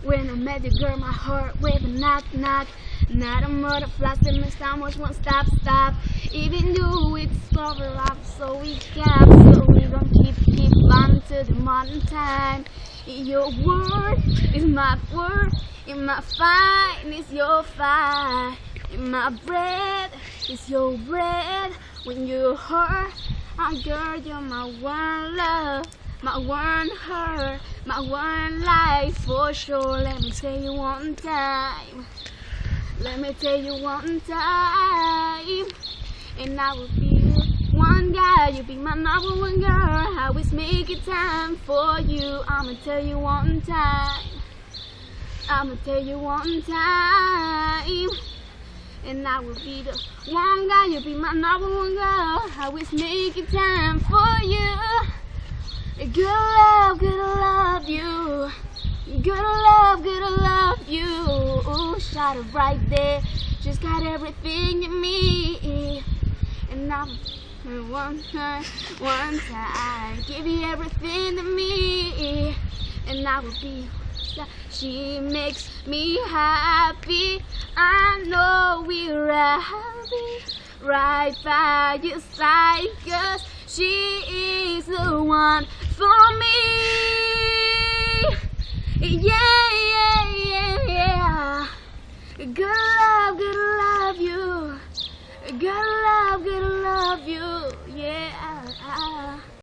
When I met you, girl, my heart went a knock, knock. Not a murder flash, and my stomach won't stop, stop. Even though it's cover up, so we cap, so we gon' keep on to the modern time. Your word is my word, in my fight is your fight, in my breath is your breath. When you hurt, girl, you're my one love, my one heart, my one life for sure. Let me tell you one time, let me tell you one time, and I will be one guy, you be my number one girl. I always make it time for you. I'ma tell you one time, I'ma tell you one time, and I will be the one guy, you be my number one girl. I always make it time for you. Gonna love you. Gonna love you. Ooh, shot it right there. Just got everything you need. And I'm one time, give you everything to me. And I will be, she makes me happy. I know we're happy right by your side, 'cause she is the one for me. Yeah, yeah, yeah, yeah. Gonna love you. Gonna love you.